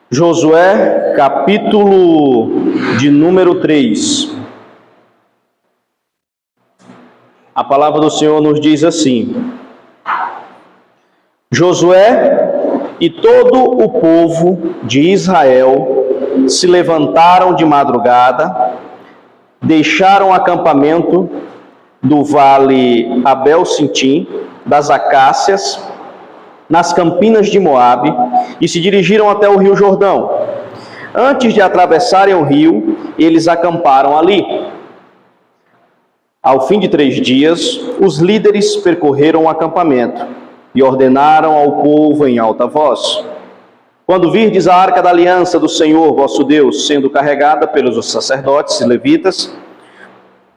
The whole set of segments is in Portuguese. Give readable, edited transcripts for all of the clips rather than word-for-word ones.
Josué, capítulo de número 3. A palavra do Senhor nos diz assim: Josué e todo o povo de Israel se levantaram de madrugada, deixaram o acampamento do vale Abel-Sintim, das Acácias, nas campinas de Moabe, e se dirigiram até o rio Jordão. Antes de atravessarem o rio, eles acamparam ali. Ao fim de 3 dias, os líderes percorreram o acampamento e ordenaram ao povo em alta voz: quando virdes a arca da aliança do Senhor vosso Deus sendo carregada pelos sacerdotes e levitas,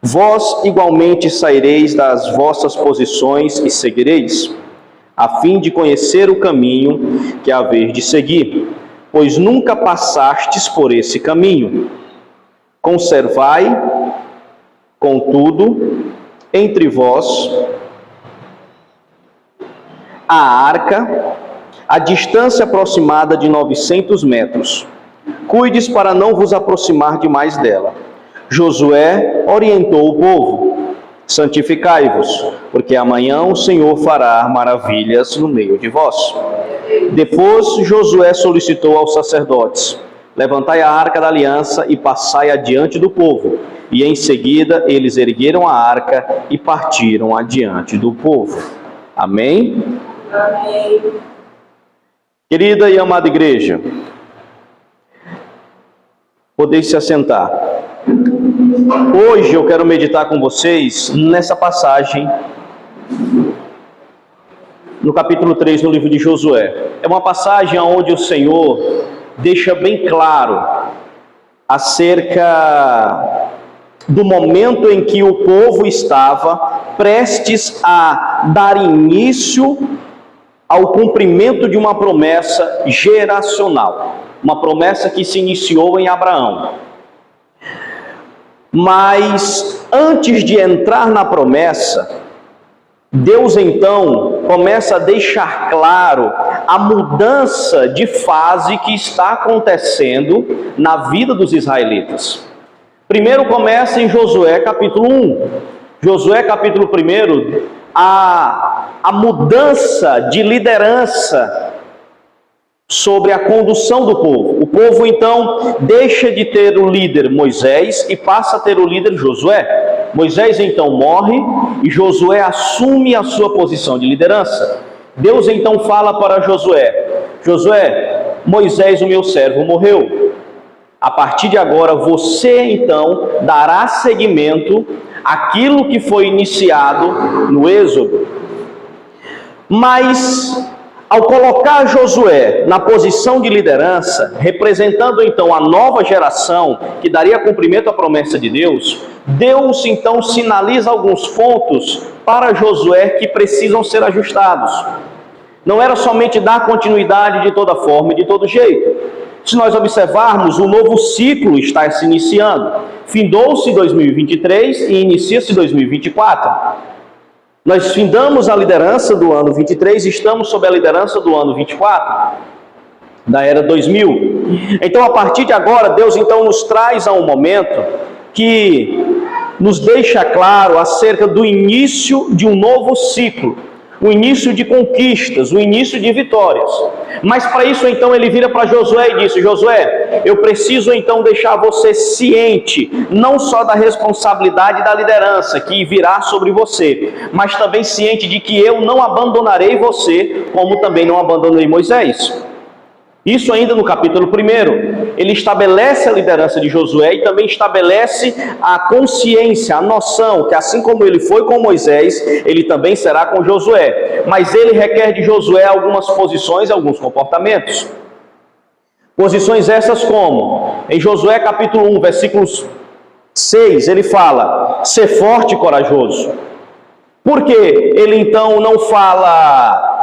vós igualmente saireis das vossas posições e seguireis, a fim de conhecer o caminho que haver de seguir, pois nunca passastes por esse caminho. Conservai, contudo, entre vós a arca, a distância aproximada de 900 metros. Cuides para não vos aproximar demais dela. Josué orientou o povo: santificai-vos, porque amanhã o Senhor fará maravilhas no meio de vós. Depois Josué solicitou aos sacerdotes: levantai a arca da aliança e passai adiante do povo. E em seguida eles ergueram a arca e partiram adiante do povo. Amém? Amém. Querida e amada igreja, podeis se assentar. Hoje eu quero meditar com vocês nessa passagem, no capítulo 3, no livro de Josué. É uma passagem onde o Senhor deixa bem claro acerca do momento em que o povo estava prestes a dar início ao cumprimento de uma promessa geracional, uma promessa que se iniciou em Abraão. Mas antes de entrar na promessa, Deus então começa a deixar claro a mudança de fase que está acontecendo na vida dos israelitas. Primeiro começa em Josué capítulo 1. Josué capítulo 1, a mudança de liderança sobre a condução do povo. O povo então deixa de ter o líder Moisés e passa a ter o líder Josué. Moisés então morre e Josué assume a sua posição de liderança. Deus então fala para Josué: Josué, Moisés, o meu servo, morreu. A partir de agora você então dará seguimento àquilo que foi iniciado no Êxodo. Mas ao colocar Josué na posição de liderança, representando então a nova geração que daria cumprimento à promessa de Deus, Deus então sinaliza alguns pontos para Josué que precisam ser ajustados. Não era somente dar continuidade de toda forma e de todo jeito. Se nós observarmos, o novo ciclo está se iniciando. Findou-se 2023 e inicia-se 2024. Nós findamos a liderança do ano 23 e estamos sob a liderança do ano 24, da era 2000. Então, a partir de agora, Deus então nos traz a um momento que nos deixa claro acerca do início de um novo ciclo, o início de conquistas, o início de vitórias. Mas para isso então ele vira para Josué e disse: Josué, eu preciso então deixar você ciente, não só da responsabilidade da liderança que virá sobre você, mas também ciente de que eu não abandonarei você, como também não abandonei Moisés. Isso ainda no capítulo 1, ele estabelece a liderança de Josué e também estabelece a consciência, a noção que assim como ele foi com Moisés, ele também será com Josué. Mas ele requer de Josué algumas posições e alguns comportamentos. Posições essas como, em Josué capítulo 1, versículos 6, ele fala: ser forte e corajoso. Por que ele então não fala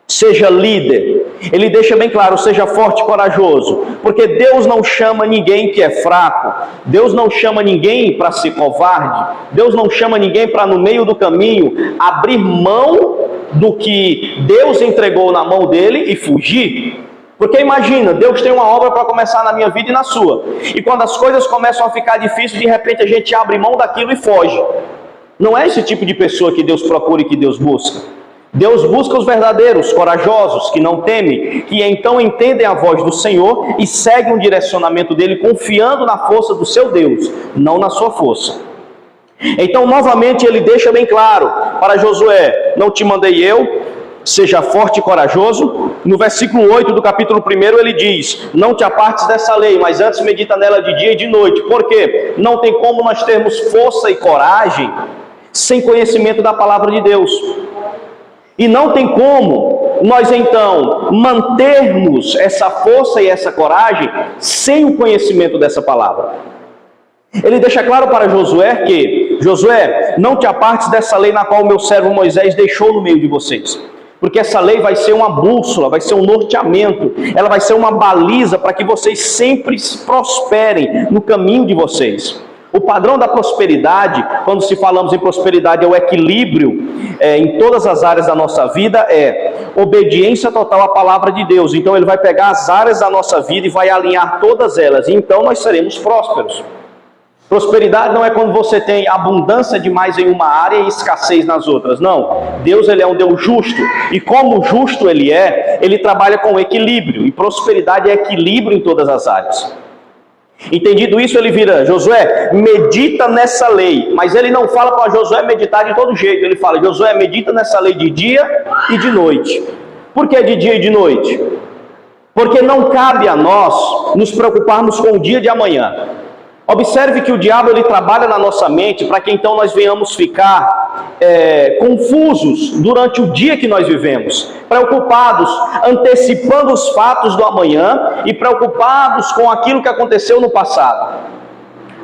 seja líder? Ele deixa bem claro: seja forte e corajoso, porque Deus não chama ninguém que é fraco, Deus não chama ninguém para ser covarde, Deus não chama ninguém para no meio do caminho abrir mão do que Deus entregou na mão dele e fugir. Porque imagina, Deus tem uma obra para começar na minha vida e na sua. E quando as coisas começam a ficar difíceis, de repente a gente abre mão daquilo e foge. Não é esse tipo de pessoa que Deus procura e que Deus busca. Deus busca os verdadeiros, corajosos, que não temem, que então entendem a voz do Senhor e seguem o direcionamento dele, confiando na força do seu Deus, não na sua força. Então, novamente, ele deixa bem claro para Josué: não te mandei eu, seja forte e corajoso. No versículo 8 do capítulo 1, ele diz: não te apartes dessa lei, mas antes medita nela de dia e de noite. Por quê? Não tem como nós termos força e coragem sem conhecimento da palavra de Deus. E não tem como nós então mantermos essa força e essa coragem sem o conhecimento dessa palavra. Ele deixa claro para Josué que: Josué, não te apartes dessa lei na qual o meu servo Moisés deixou no meio de vocês. Porque essa lei vai ser uma bússola, vai ser um norteamento, ela vai ser uma baliza para que vocês sempre prosperem no caminho de vocês. O padrão da prosperidade, quando se falamos em prosperidade, é o equilíbrio em todas as áreas da nossa vida, é obediência total à palavra de Deus. Então ele vai pegar as áreas da nossa vida e vai alinhar todas elas, e então nós seremos prósperos. Prosperidade não é quando você tem abundância demais em uma área e escassez nas outras. Não, Deus ele é um Deus justo, e como justo ele é, ele trabalha com equilíbrio, e prosperidade é equilíbrio em todas as áreas. Entendido isso, ele vira: Josué, medita nessa lei. Mas ele não fala para Josué meditar de todo jeito. Ele fala: Josué, medita nessa lei de dia e de noite. Por que de dia e de noite? Porque não cabe a nós nos preocuparmos com o dia de amanhã. Observe que o diabo ele trabalha na nossa mente para que então nós venhamos ficar confusos durante o dia que nós vivemos, preocupados, antecipando os fatos do amanhã e preocupados com aquilo que aconteceu no passado.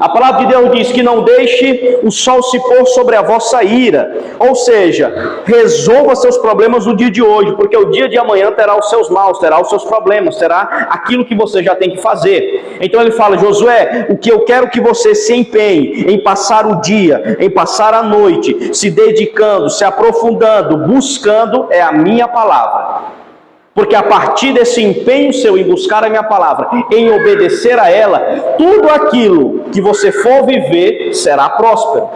A palavra de Deus diz que não deixe o sol se pôr sobre a vossa ira, ou seja, resolva seus problemas no dia de hoje, porque o dia de amanhã terá os seus maus, terá os seus problemas, terá aquilo que você já tem que fazer. Então ele fala: Josué, o que eu quero que você se empenhe em passar o dia, em passar a noite, se dedicando, se aprofundando, buscando, é a minha palavra. Porque a partir desse empenho seu em buscar a minha palavra, em obedecer a ela, tudo aquilo que você for viver será próspero.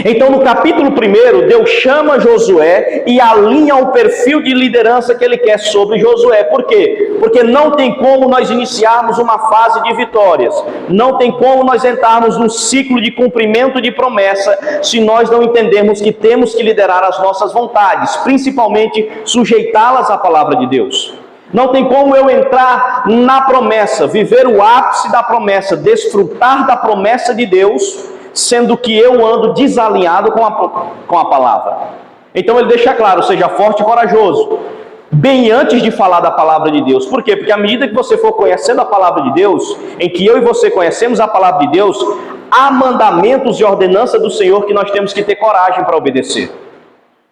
Então no capítulo 1, Deus chama Josué e alinha o perfil de liderança que ele quer sobre Josué. Por quê? Porque não tem como nós iniciarmos uma fase de vitórias, não tem como nós entrarmos num ciclo de cumprimento de promessa, se nós não entendermos que temos que liderar as nossas vontades, principalmente sujeitá-las à palavra de Deus. Não tem como eu entrar na promessa, viver o ápice da promessa, desfrutar da promessa de Deus, sendo que eu ando desalinhado com a palavra. Então ele deixa claro: seja forte e corajoso, bem antes de falar da palavra de Deus. Por quê? Porque à medida que você for conhecendo a palavra de Deus, em que eu e você conhecemos a palavra de Deus, há mandamentos e ordenanças do Senhor que nós temos que ter coragem para obedecer,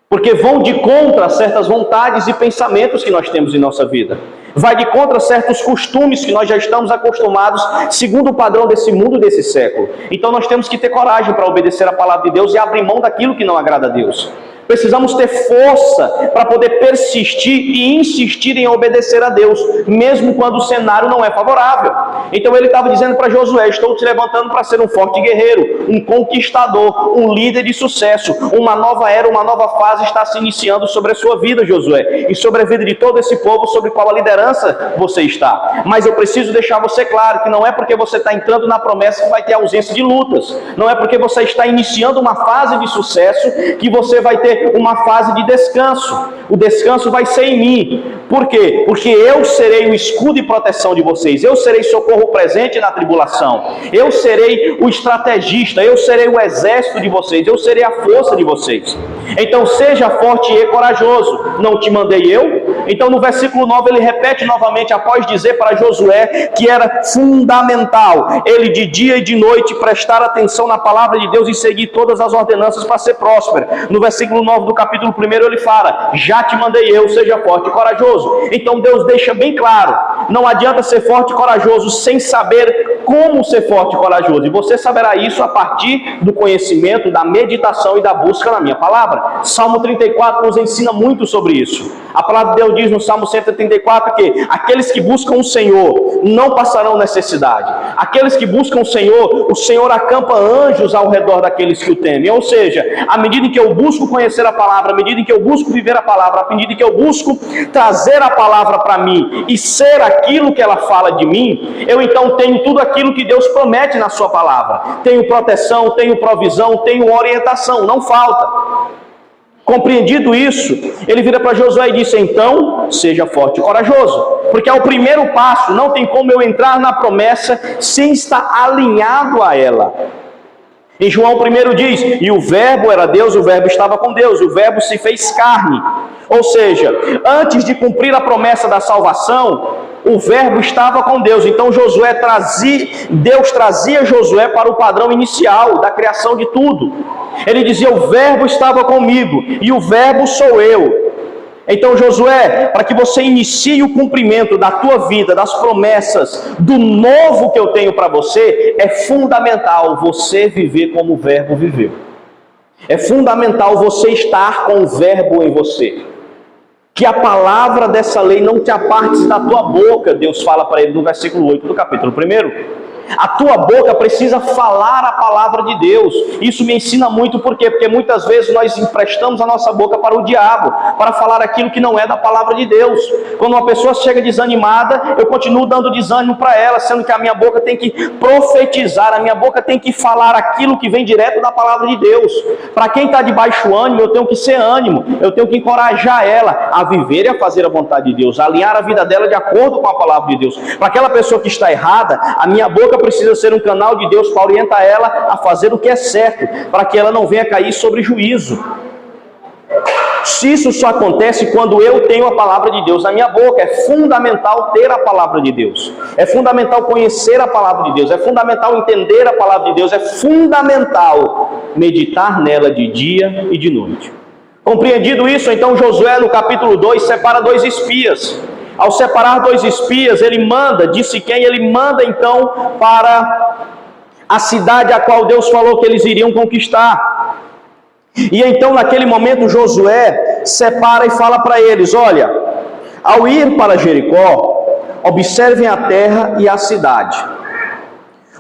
porque vão de contra a certas vontades e pensamentos que nós temos em nossa vida, vai de contra a certos costumes que nós já estamos acostumados, segundo o padrão desse mundo, desse século. Então nós temos que ter coragem para obedecer a palavra de Deus e abrir mão daquilo que não agrada a Deus. Precisamos ter força para poder persistir e insistir em obedecer a Deus, mesmo quando o cenário não é favorável. Então ele estava dizendo para Josué: estou te levantando para ser um forte guerreiro, um conquistador, um líder de sucesso. Uma nova era, uma nova fase está se iniciando sobre a sua vida, Josué, e sobre a vida de todo esse povo, sobre qual a liderança você está. Mas eu preciso deixar você claro que não é porque você está entrando na promessa que vai ter ausência de lutas. Não é porque você está iniciando uma fase de sucesso que você vai ter uma fase de descanso. O descanso vai ser em mim. Por quê? Porque eu serei o escudo e proteção de vocês. Eu serei socorro presente na tribulação. Eu serei o estrategista. Eu serei o exército de vocês. Eu serei a força de vocês. Então seja forte e corajoso. Não te mandei eu? Então no versículo 9 ele repete novamente, após dizer para Josué que era fundamental ele de dia e de noite prestar atenção na palavra de Deus e seguir todas as ordenanças para ser próspero. No versículo 9 do capítulo 1 ele fala: já te mandei eu, seja forte e corajoso. Então Deus deixa bem claro: Não adianta ser forte e corajoso sem saber como ser forte e corajoso. E você saberá isso a partir do conhecimento, da meditação e da busca na minha palavra. Salmo 34 nos ensina muito sobre isso. A palavra de Deus diz no Salmo 134 que aqueles que buscam o Senhor não passarão necessidade. Aqueles que buscam o Senhor acampa anjos ao redor daqueles que o temem. Ou seja, à medida em que eu busco conhecer a palavra, à medida em que eu busco viver a palavra, à medida em que eu busco trazer a palavra para mim e ser aquilo que ela fala de mim, eu então tenho tudo aquilo que Deus promete na sua palavra. Tenho proteção, tenho provisão, tenho orientação, não falta. Compreendido isso, ele vira para Josué e disse: então, seja forte e corajoso, porque é o primeiro passo. Não tem como eu entrar na promessa sem estar alinhado a ela. Em João 1 diz: e o verbo era Deus, o verbo estava com Deus, o verbo se fez carne. Ou seja, antes de cumprir a promessa da salvação, o verbo estava com Deus. Então Deus trazia Josué para o padrão inicial da criação de tudo. Ele dizia: o verbo estava comigo e o verbo sou eu. Então, Josué, para que você inicie o cumprimento da tua vida, das promessas, do novo que eu tenho para você, é fundamental você viver como o verbo viveu. É fundamental você estar com o verbo em você. Que a palavra dessa lei não te aparte da tua boca, Deus fala para ele no versículo 8 do capítulo 1. A tua boca precisa falar a palavra de Deus. Isso me ensina muito, por quê? Porque muitas vezes nós emprestamos a nossa boca para o diabo, para falar aquilo que não é da palavra de Deus. Quando uma pessoa chega desanimada, eu continuo dando desânimo para ela, sendo que a minha boca tem que profetizar, a minha boca tem que falar aquilo que vem direto da palavra de Deus. Para quem está de baixo ânimo, eu tenho que ser ânimo, eu tenho que encorajar ela a viver e a fazer a vontade de Deus, a alinhar a vida dela de acordo com a palavra de Deus. Para aquela pessoa que está errada, a minha boca precisa ser um canal de Deus para orientar ela a fazer o que é certo, para que ela não venha cair sobre juízo. Se isso só acontece quando eu tenho a palavra de Deus na minha boca. É fundamental ter a palavra de Deus, é fundamental conhecer a palavra de Deus, é fundamental entender a palavra de Deus, é fundamental meditar nela de dia e de noite. Compreendido isso, então Josué no capítulo 2 separa 2 espias. Ao separar 2 espias, ele manda, disse quem? Ele manda então para a cidade a qual Deus falou que eles iriam conquistar. E então naquele momento Josué separa e fala para eles: olha, ao ir para Jericó, observem a terra e a cidade.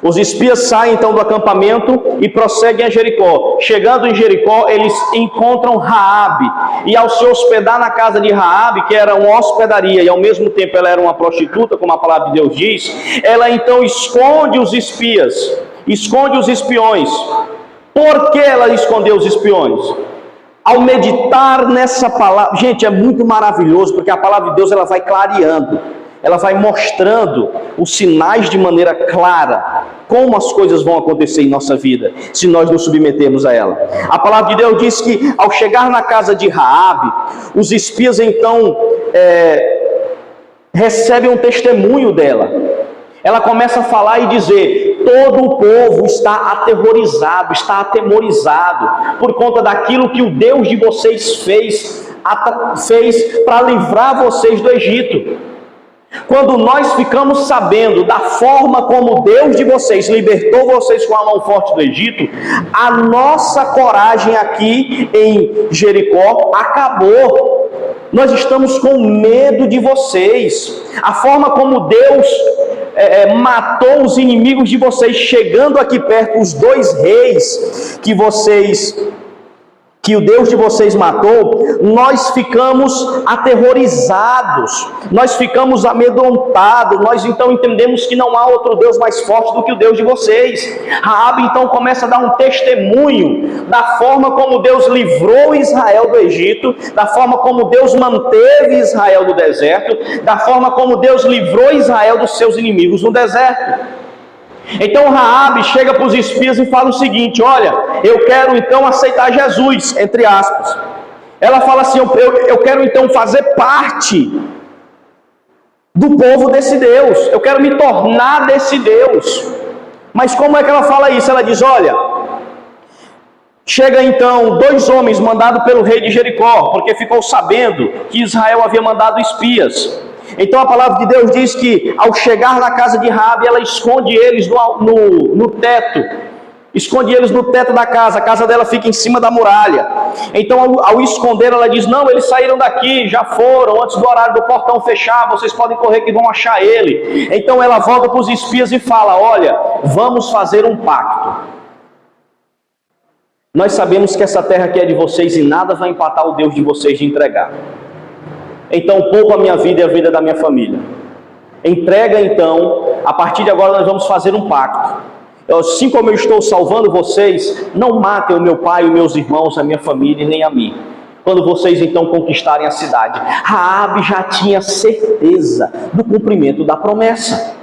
Os espias saem então do acampamento e prosseguem a Jericó. Chegando em Jericó, eles encontram Raabe. E ao se hospedar na casa de Raabe, que era uma hospedaria e ao mesmo tempo ela era uma prostituta, como a palavra de Deus diz, ela então esconde os espias, esconde os espiões. Por que ela escondeu os espiões? Ao meditar nessa palavra, gente, é muito maravilhoso, porque a palavra de Deus ela vai clareando. Ela vai mostrando os sinais de maneira clara, como as coisas vão acontecer em nossa vida, se nós nos submetermos a ela. A palavra de Deus diz que ao chegar na casa de Raabe, os espias então recebem um testemunho dela. Ela começa a falar e dizer: todo o povo está aterrorizado, está atemorizado, por conta daquilo que o Deus de vocês fez para livrar vocês do Egito. Quando nós ficamos sabendo da forma como Deus de vocês libertou vocês com a mão forte do Egito, a nossa coragem aqui em Jericó acabou. Nós estamos com medo de vocês. A forma como Deus matou os inimigos de vocês, chegando aqui perto, os 2 reis que o Deus de vocês matou, nós ficamos aterrorizados, nós ficamos amedrontados, nós então entendemos que não há outro Deus mais forte do que o Deus de vocês. Raabe então começa a dar um testemunho da forma como Deus livrou Israel do Egito, da forma como Deus manteve Israel no deserto, da forma como Deus livrou Israel dos seus inimigos no deserto. Então Raabe chega para os espias e fala o seguinte: olha, eu quero então aceitar Jesus, entre aspas. Ela fala assim: eu quero então fazer parte do povo desse Deus, eu quero me tornar desse Deus. Mas como é que ela fala isso? Ela diz: olha, chega então 2 homens mandados pelo rei de Jericó, porque ficou sabendo que Israel havia mandado espias. Então a palavra de Deus diz que ao chegar na casa de Raabe, ela esconde eles no teto. Esconde eles no teto da casa, a casa dela fica em cima da muralha. Então ao esconder, ela diz: não, eles saíram daqui, já foram, antes do horário do portão fechar, vocês podem correr que vão achar ele. Então ela volta para os espias e fala: olha, vamos fazer um pacto. Nós sabemos que essa terra aqui é de vocês e nada vai empatar o Deus de vocês de entregar. Então poupa a minha vida e a vida da minha família. Entrega então, a partir de agora nós vamos fazer um pacto. Assim como eu estou salvando vocês, não matem o meu pai, os meus irmãos, a minha família e nem a mim. Quando vocês então conquistarem a cidade. Raabe já tinha certeza do cumprimento da promessa.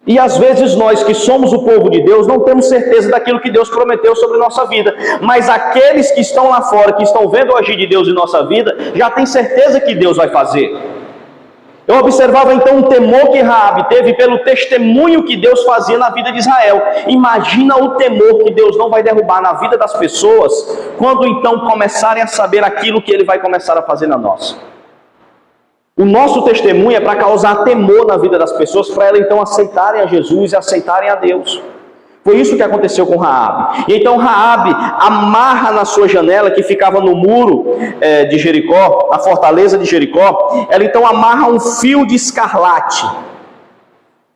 E às vezes nós que somos o povo de Deus não temos certeza daquilo que Deus prometeu sobre nossa vida. Mas aqueles que estão lá fora, que estão vendo o agir de Deus em nossa vida, já têm certeza que Deus vai fazer. Eu observava então o temor que Raabe teve pelo testemunho que Deus fazia na vida de Israel. Imagina o temor que Deus não vai derrubar na vida das pessoas, quando então começarem a saber aquilo que Ele vai começar a fazer na nossa. O nosso testemunho é para causar temor na vida das pessoas, para elas então aceitarem a Jesus e aceitarem a Deus. Foi isso que aconteceu com Raabe. E então Raabe amarra na sua janela, que ficava no muro de Jericó, na fortaleza de Jericó, ela então amarra um fio de escarlate,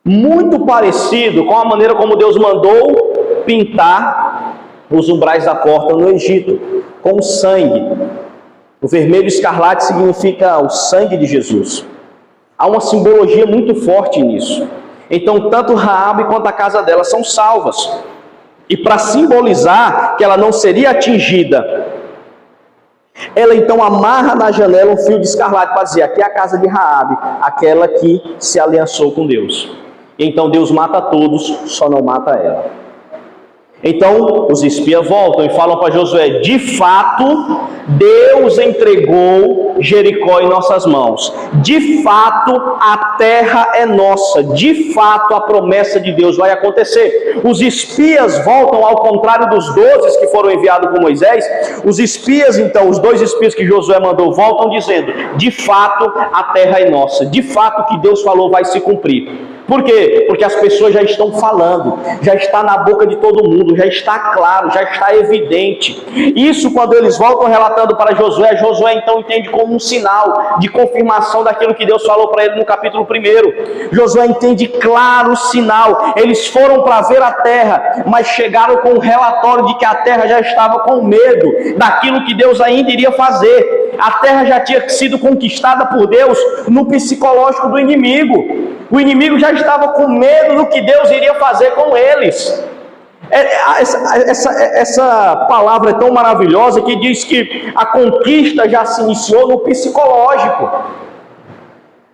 muito parecido com a maneira como Deus mandou pintar os umbrais da porta no Egito, com sangue. O vermelho escarlate significa o sangue de Jesus. Há uma simbologia muito forte nisso. Então, tanto Raabe quanto a casa dela são salvas. E para simbolizar que ela não seria atingida, ela então amarra na janela um fio de escarlate para dizer: aqui é a casa de Raabe, aquela que se aliançou com Deus. E então Deus mata todos, só não mata ela. Então os espias voltam e falam para Josué: de fato Deus entregou Jericó em nossas mãos, de fato a terra é nossa, de fato a promessa de Deus vai acontecer. Os espias voltam, ao contrário dos 12 que foram enviados por Moisés. Os espias então, os 2 espias que Josué mandou, voltam dizendo: de fato a terra é nossa, de fato o que Deus falou vai se cumprir. Por quê? Porque as pessoas já estão falando, já está na boca de todo mundo, já está claro, já está evidente. Isso, quando eles voltam relatando para Josué, Josué então entende como um sinal de confirmação daquilo que Deus falou para ele no capítulo 1. Josué entende claro o sinal. Eles foram para ver a terra, mas chegaram com um relatório de que a terra já estava com medo daquilo que Deus ainda iria fazer. A terra já tinha sido conquistada por Deus no psicológico do inimigo. O inimigo já estava com medo do que Deus iria fazer com eles. Essa palavra é tão maravilhosa que diz que a conquista já se iniciou no psicológico.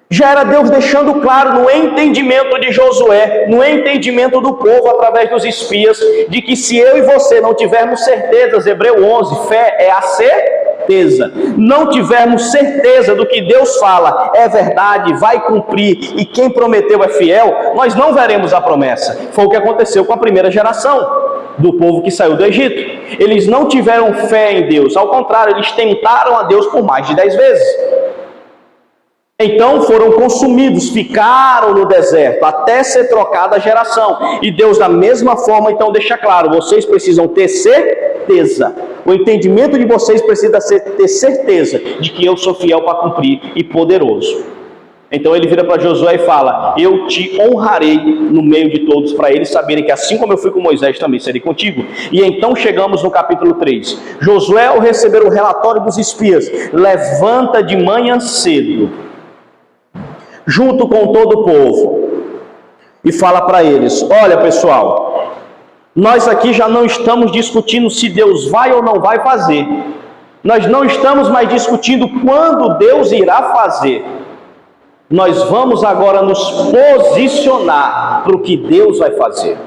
Já era Deus deixando claro no entendimento de Josué, no entendimento do povo através dos espias, de que se eu e você não tivermos certezas, Hebreu 11, fé é a certeza, não tivermos certeza do que Deus fala é verdade, vai cumprir, e quem prometeu é fiel, nós não veremos a promessa. Foi o que aconteceu com a primeira geração do povo que saiu do Egito. Eles não tiveram fé em Deus, ao contrário, eles tentaram a Deus por mais de 10 vezes. Então foram consumidos, ficaram no deserto até ser trocada a geração. E Deus da mesma forma então deixa claro: vocês precisam ter certeza. O entendimento de vocês precisa ter certeza de que eu sou fiel para cumprir e poderoso. Então ele vira para Josué e fala: eu te honrarei no meio de todos, para eles saberem que assim como eu fui com Moisés, também serei contigo. E então chegamos no capítulo 3. Josué, ao receber o relatório dos espias, levanta de manhã cedo, junto com todo o povo, e fala para eles: olha pessoal, nós aqui já não estamos discutindo se Deus vai ou não vai fazer. Nós não estamos mais discutindo quando Deus irá fazer. Nós vamos agora nos posicionar para o que Deus vai fazer.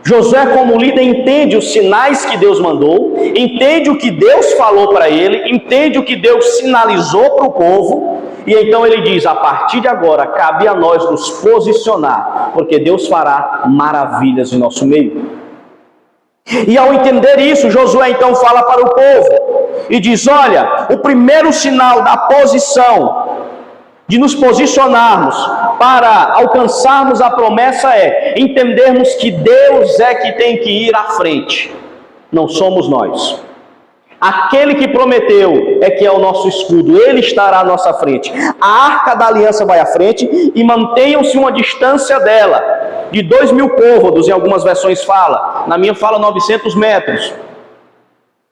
Josué, como líder, entende os sinais que Deus mandou, entende o que Deus falou para ele, entende o que Deus sinalizou para o povo, e então ele diz: a partir de agora cabe a nós nos posicionar, porque Deus fará maravilhas em nosso meio. E ao entender isso, Josué então fala para o povo e diz: olha, o primeiro sinal da posição de nos posicionarmos para alcançarmos a promessa é entendermos que Deus é que tem que ir à frente, não somos nós. Aquele que prometeu é que é o nosso escudo, Ele estará à nossa frente. A arca da aliança vai à frente e mantenham-se uma distância dela, de 2.000 côvados, em algumas versões fala, na minha fala 900 metros.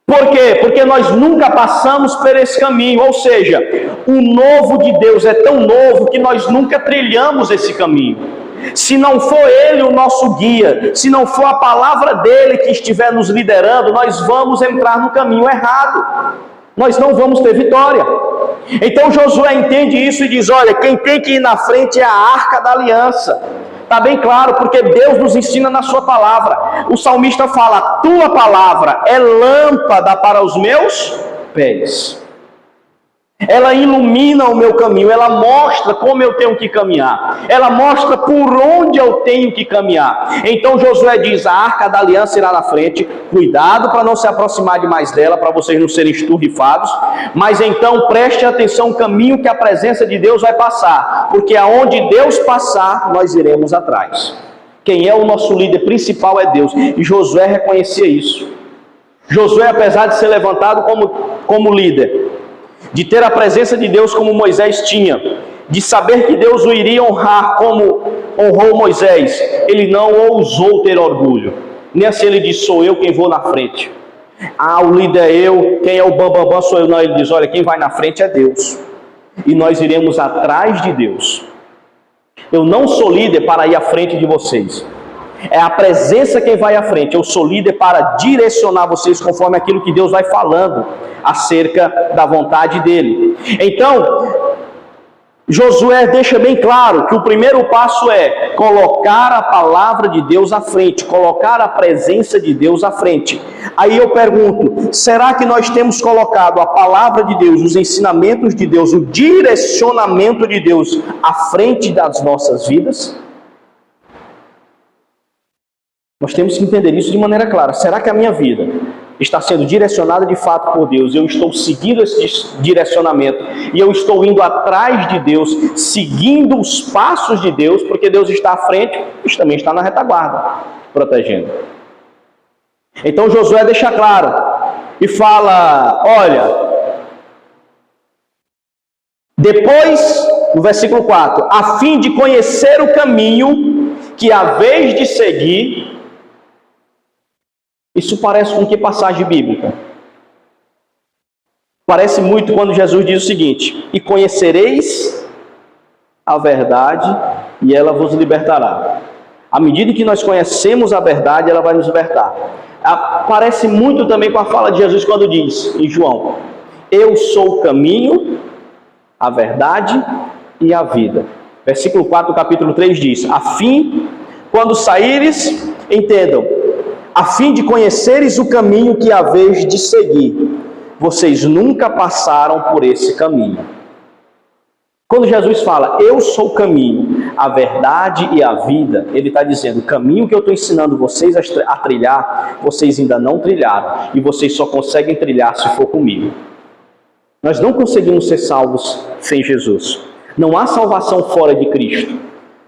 Por quê? Porque nós nunca passamos por esse caminho, ou seja, o novo de Deus é tão novo que nós nunca trilhamos esse caminho. Se não for Ele o nosso guia, se não for a palavra dEle que estiver nos liderando, nós vamos entrar no caminho errado, nós não vamos ter vitória. Então Josué entende isso e diz, olha, quem tem que ir na frente é a arca da aliança. Está bem claro, porque Deus nos ensina na sua palavra. O salmista fala, a tua palavra é lâmpada para os meus pés. Ela ilumina o meu caminho, ela mostra como eu tenho que caminhar, ela mostra por onde eu tenho que caminhar. Então Josué diz, a arca da aliança irá na frente, cuidado para não se aproximar demais dela, para vocês não serem esturrifados, mas então preste atenção no caminho que a presença de Deus vai passar, porque aonde Deus passar, nós iremos atrás. Quem é o nosso líder principal é Deus, e Josué reconhecia isso. Josué, apesar de ser levantado como líder, de ter a presença de Deus como Moisés tinha, de saber que Deus o iria honrar como honrou Moisés, ele não ousou ter orgulho, nem assim ele diz, sou eu quem vou na frente, o líder é eu, quem é o bambambam sou eu, não, ele diz, olha, quem vai na frente é Deus, e nós iremos atrás de Deus. Eu não sou líder para ir à frente de vocês, é a presença quem vai à frente. Eu sou líder para direcionar vocês conforme aquilo que Deus vai falando acerca da vontade dele. Então, Josué deixa bem claro que o primeiro passo é colocar a palavra de Deus à frente, colocar a presença de Deus à frente. Aí eu pergunto, será que nós temos colocado a palavra de Deus, os ensinamentos de Deus, o direcionamento de Deus à frente das nossas vidas? Nós temos que entender isso de maneira clara. Será que a minha vida está sendo direcionada de fato por Deus? Eu estou seguindo esse direcionamento e eu estou indo atrás de Deus, seguindo os passos de Deus, porque Deus está à frente, mas também está na retaguarda, protegendo. Então Josué deixa claro e fala, olha, depois, no versículo 4, a fim de conhecer o caminho que há vez de seguir. Isso parece com que passagem bíblica? Parece muito quando Jesus diz o seguinte, e conhecereis a verdade e ela vos libertará. À medida que nós conhecemos a verdade, ela vai nos libertar. Parece muito também com a fala de Jesus quando diz, em João, eu sou o caminho, a verdade e a vida. Versículo 4 do capítulo 3 diz, a fim, quando saíres, entendam, a fim de conheceres o caminho que há vez de seguir. Vocês nunca passaram por esse caminho. Quando Jesus fala, eu sou o caminho, a verdade e a vida, ele está dizendo, o caminho que eu estou ensinando vocês a trilhar, vocês ainda não trilharam, e vocês só conseguem trilhar se for comigo. Nós não conseguimos ser salvos sem Jesus. Não há salvação fora de Cristo.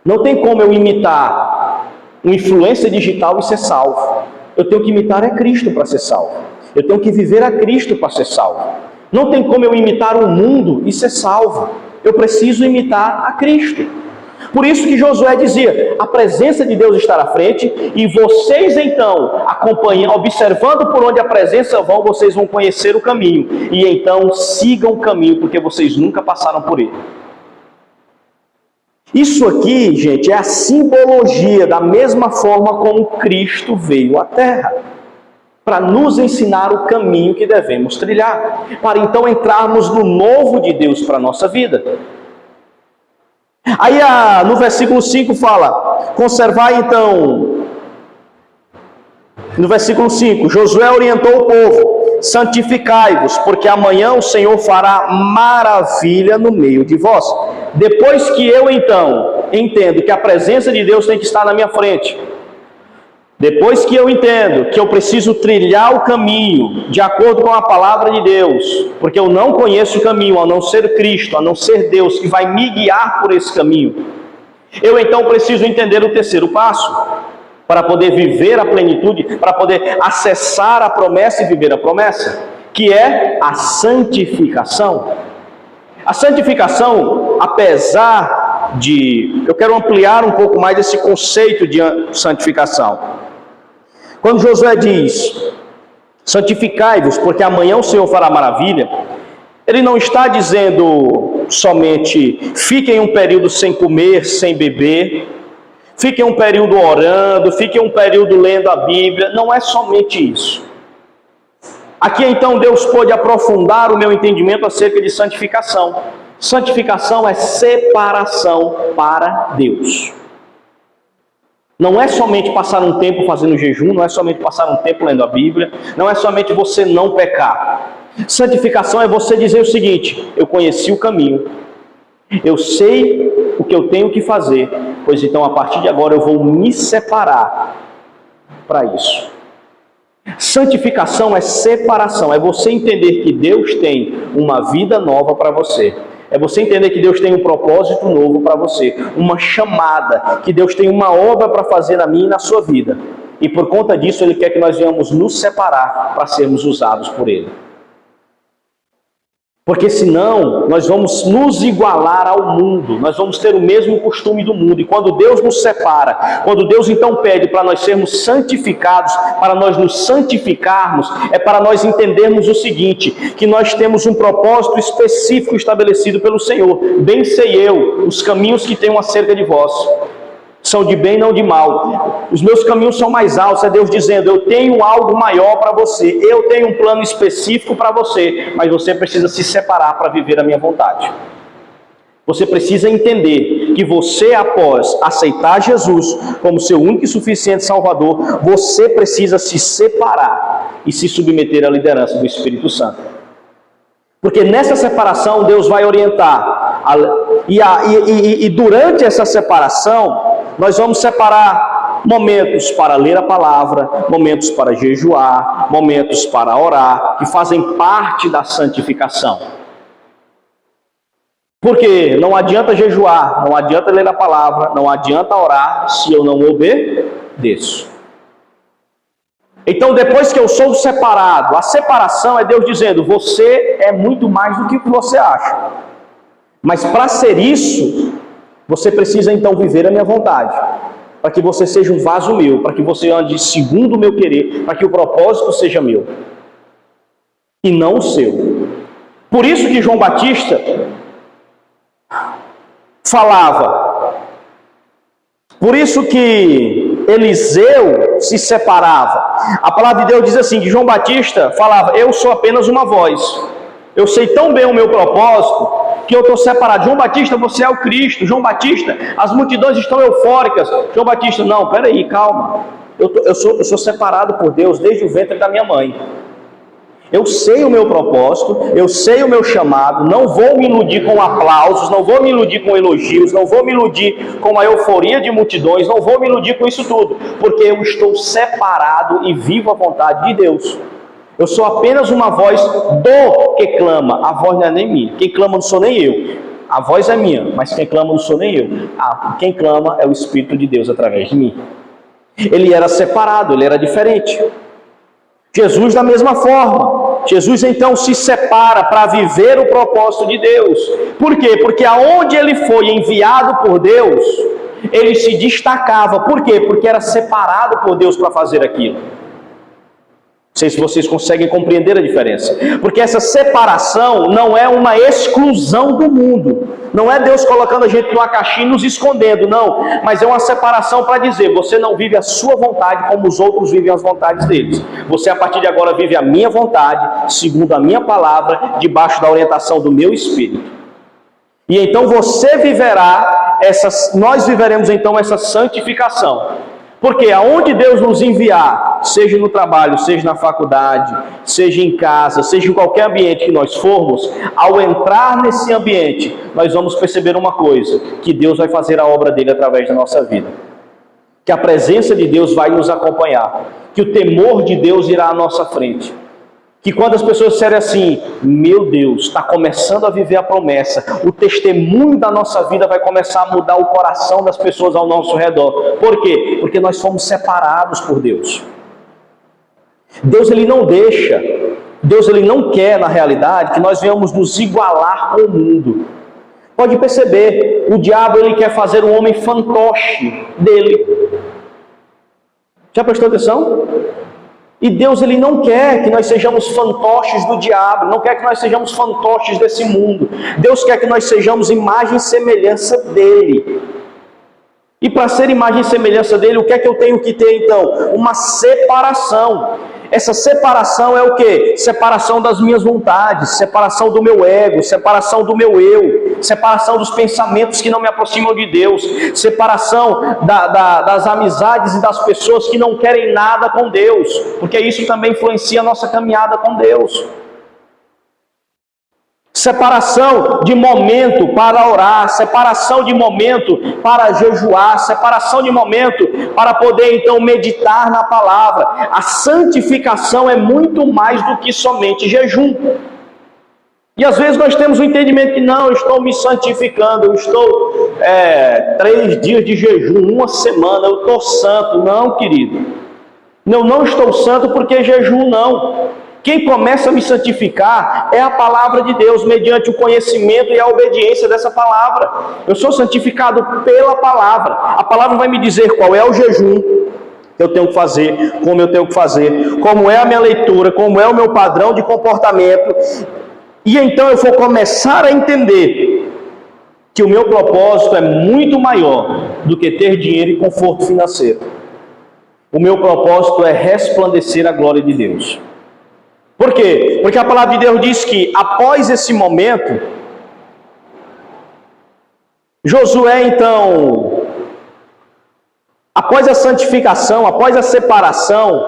Não tem como eu imitar uma influência digital e ser salvo. Eu tenho que imitar a Cristo para ser salvo. Eu tenho que viver a Cristo para ser salvo. Não tem como eu imitar o mundo e ser salvo. Eu preciso imitar a Cristo. Por isso que Josué dizia, a presença de Deus está à frente, e vocês então, acompanhando, observando por onde a presença vão, vocês vão conhecer o caminho. E então sigam o caminho, porque vocês nunca passaram por ele. Isso aqui, gente, é a simbologia da mesma forma como Cristo veio à Terra, para nos ensinar o caminho que devemos trilhar, para então entrarmos no novo de Deus para a nossa vida. Aí no versículo 5 fala, conservai então, no versículo 5, Josué orientou o povo, santificai-vos, porque amanhã o Senhor fará maravilha no meio de vós. Depois que eu então entendo que a presença de Deus tem que estar na minha frente, Depois que eu entendo que eu preciso trilhar o caminho de acordo com a palavra de Deus, porque eu não conheço o caminho, a não ser Cristo, a não ser Deus que vai me guiar por esse caminho, eu então preciso entender o terceiro passo, para poder viver a plenitude, para poder acessar a promessa e viver a promessa, que é a santificação. A santificação, apesar de... Eu quero ampliar um pouco mais esse conceito de santificação. Quando Josué diz, santificai-vos, porque amanhã o Senhor fará maravilha, ele não está dizendo somente, fiquem um período sem comer, sem beber, fiquem um período orando, fiquem um período lendo a Bíblia, não é somente isso. Aqui então Deus pôde aprofundar o meu entendimento acerca de santificação. Santificação é separação para Deus. Não é somente passar um tempo fazendo jejum, não é somente passar um tempo lendo a Bíblia, não é somente você não pecar. Santificação é você dizer o seguinte: eu conheci o caminho, eu sei o que eu tenho que fazer, pois então a partir de agora eu vou me separar para isso. Santificação é separação, é você entender que Deus tem uma vida nova para você. É você entender que Deus tem um propósito novo para você, uma chamada, que Deus tem uma obra para fazer na minha e na sua vida. E por conta disso Ele quer que nós venhamos nos separar para sermos usados por Ele. Porque senão nós vamos nos igualar ao mundo, nós vamos ter o mesmo costume do mundo. E quando Deus nos separa, quando Deus então pede para nós sermos santificados, para nós nos santificarmos, é para nós entendermos o seguinte, que nós temos um propósito específico estabelecido pelo Senhor. Bem sei eu, os caminhos que tenho acerca de vós são de bem, não de mal. Os meus caminhos são mais altos. É Deus dizendo, eu tenho algo maior para você, eu tenho um plano específico para você, mas você precisa se separar para viver a minha vontade. Você precisa entender que você, após aceitar Jesus como seu único e suficiente Salvador, você precisa se separar e se submeter à liderança do Espírito Santo. Porque nessa separação Deus vai orientar. E durante essa separação, nós vamos separar momentos para ler a palavra, momentos para jejuar, momentos para orar, que fazem parte da santificação. Porque não adianta jejuar, não adianta ler a palavra, não adianta orar se eu não obedeço. Então, depois que eu sou separado, a separação é Deus dizendo, você é muito mais do que o que você acha. Mas para ser isso, você precisa então viver a minha vontade. Para que você seja um vaso meu, para que você ande segundo o meu querer, para que o propósito seja meu. E não o seu. Por isso que João Batista falava. Por isso que Eliseu se separava. A palavra de Deus diz assim, que João Batista falava, eu sou apenas uma voz. Eu sei tão bem o meu propósito, que eu estou separado. João Batista, você é o Cristo. João Batista, as multidões estão eufóricas. João Batista, não, peraí, calma. Eu sou separado por Deus desde o ventre da minha mãe. Eu sei o meu propósito, eu sei o meu chamado, não vou me iludir com aplausos, não vou me iludir com elogios, não vou me iludir com a euforia de multidões, não vou me iludir com isso tudo, porque eu estou separado e vivo a vontade de Deus. Eu sou apenas uma voz do que clama, a voz não é nem minha, quem clama não sou nem eu, a voz é minha, mas quem clama não sou nem eu, quem clama é o Espírito de Deus através de mim. Ele era separado, ele era diferente. Jesus da mesma forma. Jesus então se separa para viver o propósito de Deus. Por quê? Porque aonde ele foi enviado por Deus, ele se destacava. Por quê? Porque era separado por Deus para fazer aquilo. Não sei se vocês conseguem compreender a diferença. Porque essa separação não é uma exclusão do mundo. Não é Deus colocando a gente numa caixinha e nos escondendo, não. Mas é uma separação para dizer, você não vive a sua vontade como os outros vivem as vontades deles. Você a partir de agora vive a minha vontade, segundo a minha palavra, debaixo da orientação do meu Espírito. E então você viverá, nós viveremos então essa santificação. Porque aonde Deus nos enviar, seja no trabalho, seja na faculdade, seja em casa, seja em qualquer ambiente que nós formos, ao entrar nesse ambiente, nós vamos perceber uma coisa, que Deus vai fazer a obra dele através da nossa vida. que a presença de Deus vai nos acompanhar, que o temor de Deus irá à nossa frente. Que quando as pessoas disserem assim, meu Deus, está começando a viver a promessa, o testemunho da nossa vida vai começar a mudar o coração das pessoas ao nosso redor. Por quê? Porque nós fomos separados por Deus. Deus, ele não deixa, Deus, ele não quer, na realidade, que nós venhamos nos igualar com o mundo. Pode perceber, o diabo, ele quer fazer um homem fantoche dele. Já prestou atenção? E Deus, ele não quer que nós sejamos fantoches do diabo, não quer que nós sejamos fantoches desse mundo. Deus quer que nós sejamos imagem e semelhança dele. E para ser imagem e semelhança dele, o que é que eu tenho que ter então? Uma separação. Essa separação é o quê? Separação das minhas vontades, separação do meu ego, separação do meu eu, separação dos pensamentos que não me aproximam de Deus, separação das amizades e das pessoas que não querem nada com Deus, porque isso também influencia a nossa caminhada com Deus. Separação de momento para orar, separação de momento para jejuar, separação de momento para poder então meditar na palavra. A santificação é muito mais do que somente jejum. E às vezes nós temos o entendimento que não, eu estou me santificando, eu estou 3 dias de jejum, 1 semana, eu estou santo. Não, querido, eu não estou santo porque jejum não. Quem começa a me santificar é a palavra de Deus, mediante o conhecimento e a obediência dessa palavra. Eu sou santificado pela palavra. A palavra vai me dizer qual é o jejum que eu tenho que fazer, como eu tenho que fazer, como é a minha leitura, como é o meu padrão de comportamento. E então eu vou começar a entender que o meu propósito é muito maior do que ter dinheiro e conforto financeiro. O meu propósito é resplandecer a glória de Deus. Por quê? Porque a palavra de Deus diz que após esse momento, Josué então, após a santificação, após a separação,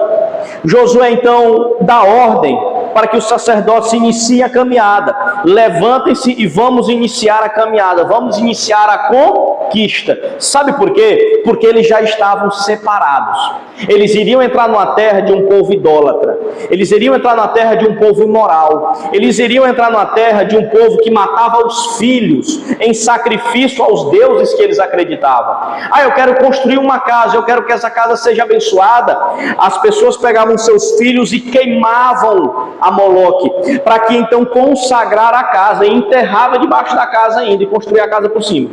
Josué então dá ordem para que os sacerdotes iniciem a caminhada. Levantem-se e vamos iniciar a caminhada, vamos iniciar a conquista. Sabe por quê? Porque eles já estavam separados. Eles iriam entrar numa terra de um povo idólatra, eles iriam entrar na terra de um povo imoral, eles iriam entrar numa terra de um povo que matava os filhos em sacrifício aos deuses que eles acreditavam. Eu quero construir uma casa, eu quero que essa casa seja abençoada. As pessoas pegavam seus filhos e queimavam a Moloque, para que então consagrar a casa, e enterrava debaixo da casa ainda, e construir a casa por cima.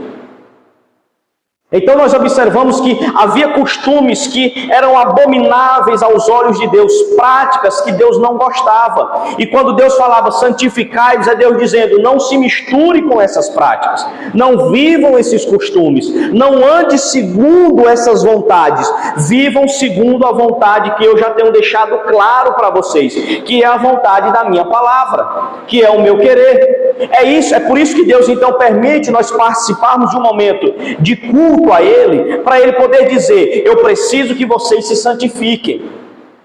Então nós observamos que havia costumes que eram abomináveis aos olhos de Deus, práticas que Deus não gostava. E quando Deus falava santificai-vos, é Deus dizendo, não se misture com essas práticas, não vivam esses costumes, não ande segundo essas vontades, vivam segundo a vontade que eu já tenho deixado claro para vocês, que é a vontade da minha palavra, que é o meu querer. É por isso que Deus então permite nós participarmos de um momento de culto a Ele, para Ele poder dizer, eu preciso que vocês se santifiquem,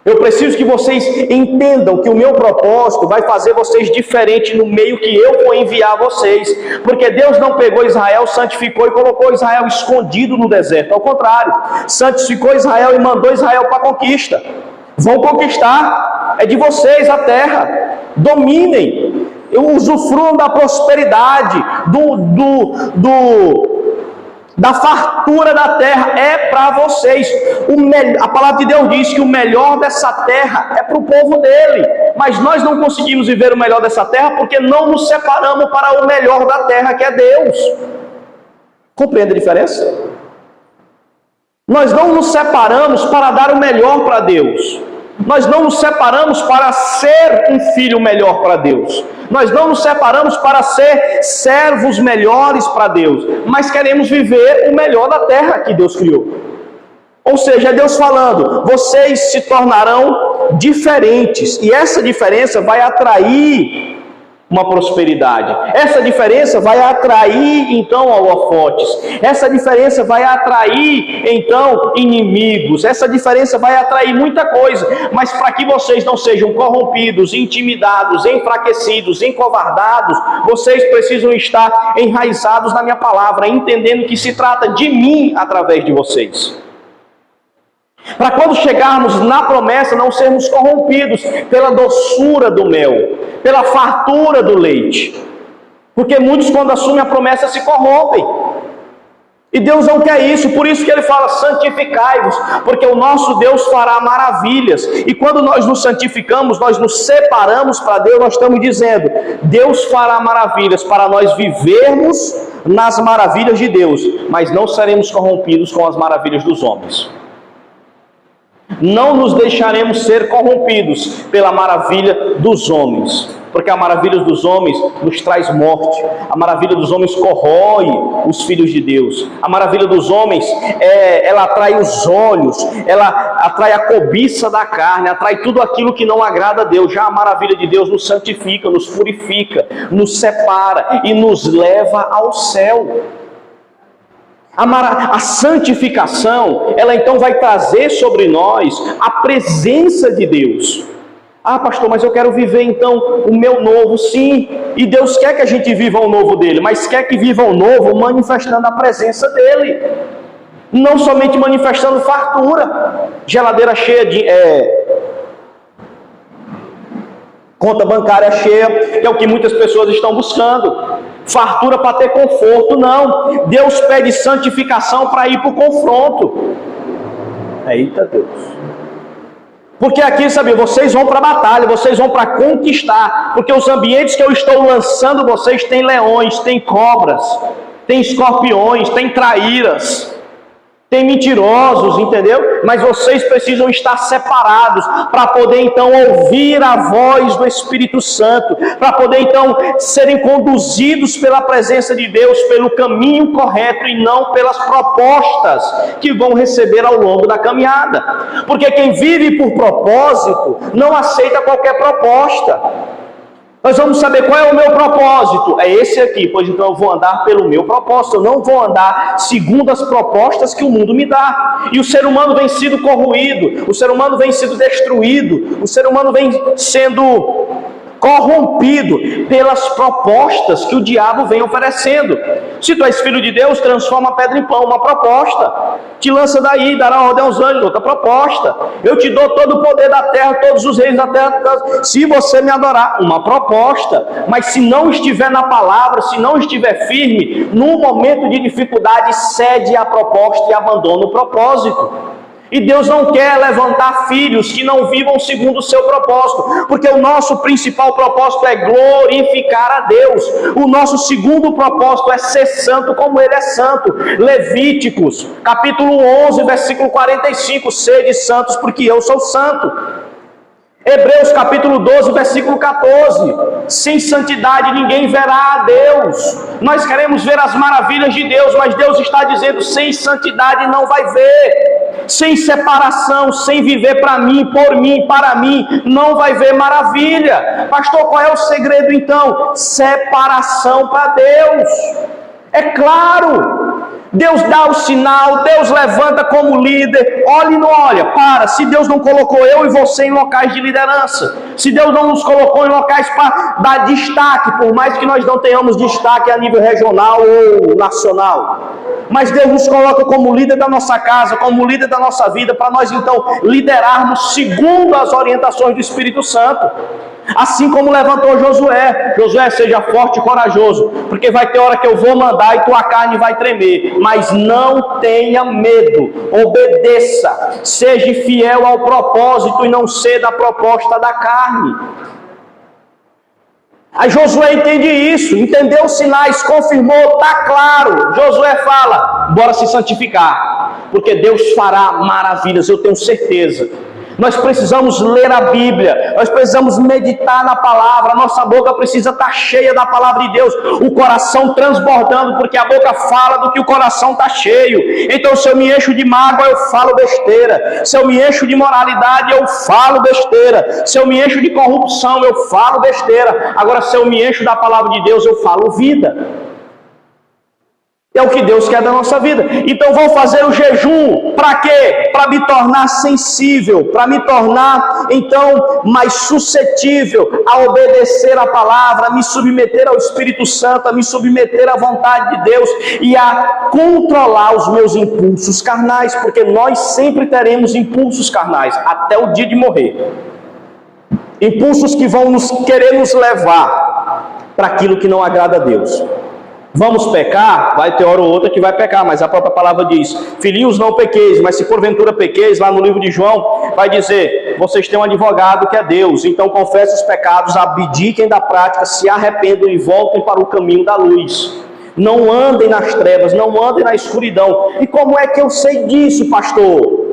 eu preciso que vocês entendam que o meu propósito vai fazer vocês diferentes no meio que eu vou enviar vocês, porque Deus não pegou Israel, santificou e colocou Israel escondido no deserto, ao contrário, santificou Israel e mandou Israel para a conquista. Vão conquistar, é de vocês a terra, dominem, usufruam da prosperidade, da fartura da terra, é para vocês. A palavra de Deus diz que o melhor dessa terra é para o povo dele, mas nós não conseguimos viver o melhor dessa terra porque não nos separamos para o melhor da terra, que é Deus. Compreende a diferença? Nós não nos separamos para dar o melhor para Deus. Nós não nos separamos para ser um filho melhor para Deus. Nós não nos separamos para ser servos melhores para Deus. Mas queremos viver o melhor da terra que Deus criou. Ou seja, é Deus falando, vocês se tornarão diferentes. E essa diferença vai atrair uma prosperidade. Essa diferença vai atrair então holofotes. Essa diferença vai atrair então inimigos. Essa diferença vai atrair muita coisa. Mas para que vocês não sejam corrompidos, intimidados, enfraquecidos, encovardados, vocês precisam estar enraizados na minha palavra, entendendo que se trata de mim através de vocês. Para quando chegarmos na promessa, não sermos corrompidos pela doçura do mel, pela fartura do leite. Porque muitos, quando assumem a promessa, se corrompem. E Deus não quer isso, por isso que Ele fala: santificai-vos, porque o nosso Deus fará maravilhas. E quando nós nos santificamos, nós nos separamos para Deus, nós estamos dizendo: Deus fará maravilhas para nós vivermos nas maravilhas de Deus, mas não seremos corrompidos com as maravilhas dos homens. Não nos deixaremos ser corrompidos pela maravilha dos homens, porque a maravilha dos homens nos traz morte. A maravilha dos homens corrói os filhos de Deus. A maravilha dos homens, ela atrai os olhos, ela atrai a cobiça da carne, atrai tudo aquilo que não agrada a Deus. Já a maravilha de Deus nos santifica, nos purifica, nos separa e nos leva ao céu. A santificação, ela então vai trazer sobre nós a presença de Deus. Ah, pastor, mas eu quero viver então o meu novo. Sim, e Deus quer que a gente viva o novo dele, mas quer que viva o novo manifestando a presença dele. Não somente manifestando fartura, geladeira cheia de... conta bancária cheia, que é o que muitas pessoas estão buscando. Fartura para ter conforto, não. Deus pede santificação para ir para o confronto. Eita Deus. Porque aqui, sabe, vocês vão para a batalha, vocês vão para conquistar. Porque os ambientes que eu estou lançando vocês tem leões, tem cobras, tem escorpiões, tem traíras, tem mentirosos, entendeu? Mas vocês precisam estar separados para poder então ouvir a voz do Espírito Santo, para poder então serem conduzidos pela presença de Deus, pelo caminho correto e não pelas propostas que vão receber ao longo da caminhada. Porque quem vive por propósito não aceita qualquer proposta. Nós vamos saber qual é o meu propósito. É esse aqui, pois então eu vou andar pelo meu propósito. Eu não vou andar segundo as propostas que o mundo me dá. E o ser humano vem sendo corroído, o ser humano vem sendo destruído, o ser humano vem sendo corrompido pelas propostas que o diabo vem oferecendo. Se tu és filho de Deus, transforma a pedra em pão, uma proposta. Te lança daí, dará ordem aos anjos, outra proposta. Eu te dou todo o poder da terra, todos os reis da terra, se você me adorar, uma proposta. Mas se não estiver na palavra, se não estiver firme, num momento de dificuldade, cede a proposta e abandona o propósito. E Deus não quer levantar filhos que não vivam segundo o seu propósito, porque o nosso principal propósito é glorificar a Deus. O nosso segundo propósito é ser santo como Ele é santo. Levíticos, capítulo 11, versículo 45, sede santos porque eu sou santo. Hebreus capítulo 12, versículo 14, sem santidade ninguém verá a Deus. Nós queremos ver as maravilhas de Deus, mas Deus está dizendo, sem santidade não vai ver. Sem separação, sem viver para mim, por mim, para mim, não vai ver maravilha. Pastor, qual é o segredo então? Separação para Deus. É claro. Deus dá o sinal, Deus levanta como líder. Olha e não olha, para. Se Deus não colocou eu e você em locais de liderança, se Deus não nos colocou em locais para dar destaque, por mais que nós não tenhamos destaque a nível regional ou nacional, mas Deus nos coloca como líder da nossa casa, como líder da nossa vida, para nós então liderarmos segundo as orientações do Espírito Santo. Assim como levantou Josué. Josué, seja forte e corajoso, porque vai ter hora que eu vou mandar e tua carne vai tremer, mas não tenha medo, obedeça, seja fiel ao propósito e não ceda a proposta da carne. Aí Josué entende isso, entendeu os sinais, confirmou, está claro. Josué fala, bora se santificar, porque Deus fará maravilhas, eu tenho certeza. Nós precisamos ler a Bíblia, nós precisamos meditar na palavra, a nossa boca precisa estar cheia da palavra de Deus, o coração transbordando, porque a boca fala do que o coração está cheio. Então se eu me encho de mágoa, eu falo besteira. Se eu me encho de moralidade, eu falo besteira. Se eu me encho de corrupção, eu falo besteira. Agora se eu me encho da palavra de Deus, eu falo vida. É o que Deus quer da nossa vida. Então vou fazer o jejum, para quê? Para me tornar sensível, para me tornar então mais suscetível a obedecer a palavra, a me submeter ao Espírito Santo, a me submeter à vontade de Deus e a controlar os meus impulsos carnais, porque nós sempre teremos impulsos carnais até o dia de morrer. Impulsos que vão querer nos levar para aquilo que não agrada a Deus. Vamos pecar? Vai ter hora ou outra que vai pecar, mas a própria palavra diz: filhinhos, não pequeis, mas se porventura pequeis, lá no livro de João, vai dizer: vocês têm um advogado que é Deus, então confessem os pecados, abdiquem da prática, se arrependam e voltem para o caminho da luz. Não andem nas trevas, não andem na escuridão. E como é que eu sei disso, pastor?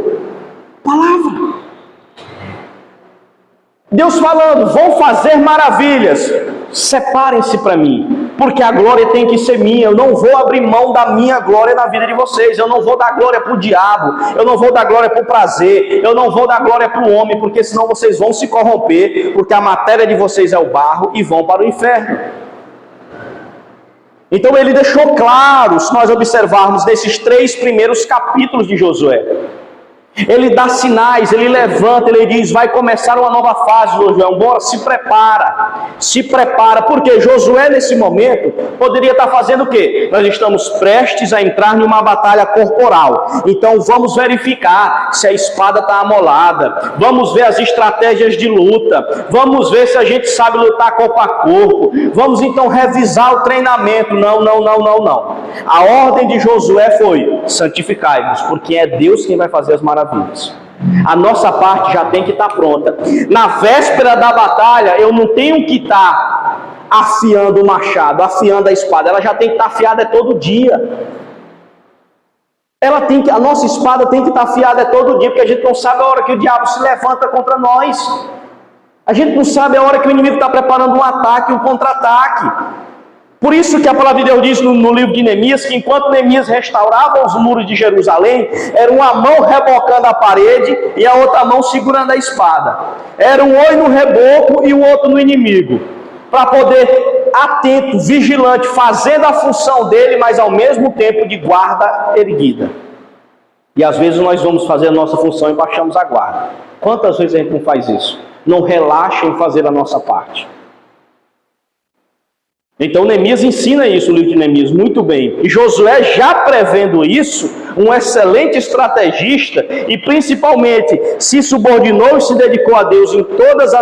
Palavra. Deus falando: vão fazer maravilhas, separem-se para mim, porque a glória tem que ser minha. Eu não vou abrir mão da minha glória na vida de vocês. Eu não vou dar glória para o diabo, eu não vou dar glória para o prazer, eu não vou dar glória para o homem, porque senão vocês vão se corromper, porque a matéria de vocês é o barro e vão para o inferno. Então ele deixou claro, se nós observarmos nesses 3 primeiros capítulos de Josué, ele dá sinais, ele levanta, ele diz: vai começar uma nova fase, Josué, bora, se prepara, porque Josué nesse momento poderia estar fazendo o quê? Nós estamos prestes a entrar numa batalha corporal, então vamos verificar se a espada está amolada, vamos ver as estratégias de luta, vamos ver se a gente sabe lutar corpo a corpo, vamos então revisar o treinamento. Não. A ordem de Josué foi: santificai-vos, porque é Deus quem vai fazer as maravilhas. A nossa parte já tem que estar pronta. Na véspera da batalha, eu não tenho que estar afiando o machado, afiando a espada. Ela já tem que estar afiada todo dia. A nossa espada tem que estar afiada todo dia, porque a gente não sabe a hora que o diabo se levanta contra nós. A gente não sabe a hora que o inimigo está preparando um ataque, um contra-ataque. Por isso que a palavra de Deus diz no livro de Neemias, que enquanto Neemias restaurava os muros de Jerusalém, era uma mão rebocando a parede e a outra mão segurando a espada. Era um olho no reboco e o outro no inimigo, para poder, atento, vigilante, fazendo a função dele, mas ao mesmo tempo de guarda erguida. E às vezes nós vamos fazer a nossa função e baixamos a guarda. Quantas vezes a gente não faz isso? Não relaxa em fazer a nossa parte. Então Neemias ensina isso, o livro de Neemias, muito bem. E Josué, já prevendo isso, um excelente estrategista, e principalmente se subordinou e se dedicou a Deus em todas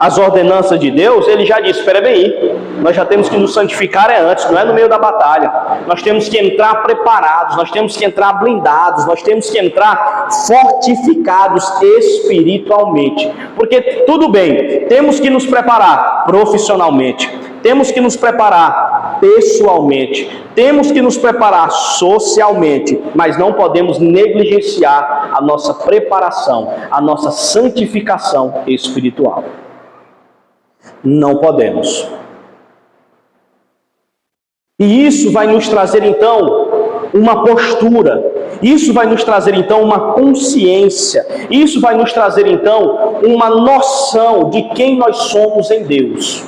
as ordenanças de Deus, ele já disse: espera bem, nós já temos que nos santificar antes, não é no meio da batalha. Nós temos que entrar preparados, nós temos que entrar blindados, nós temos que entrar fortificados espiritualmente. Porque tudo bem, temos que nos preparar profissionalmente, temos que nos preparar pessoalmente, temos que nos preparar socialmente, mas não podemos negligenciar a nossa preparação, a nossa santificação espiritual. Não podemos. E isso vai nos trazer então uma postura, isso vai nos trazer então uma consciência, isso vai nos trazer então uma noção de quem nós somos em Deus.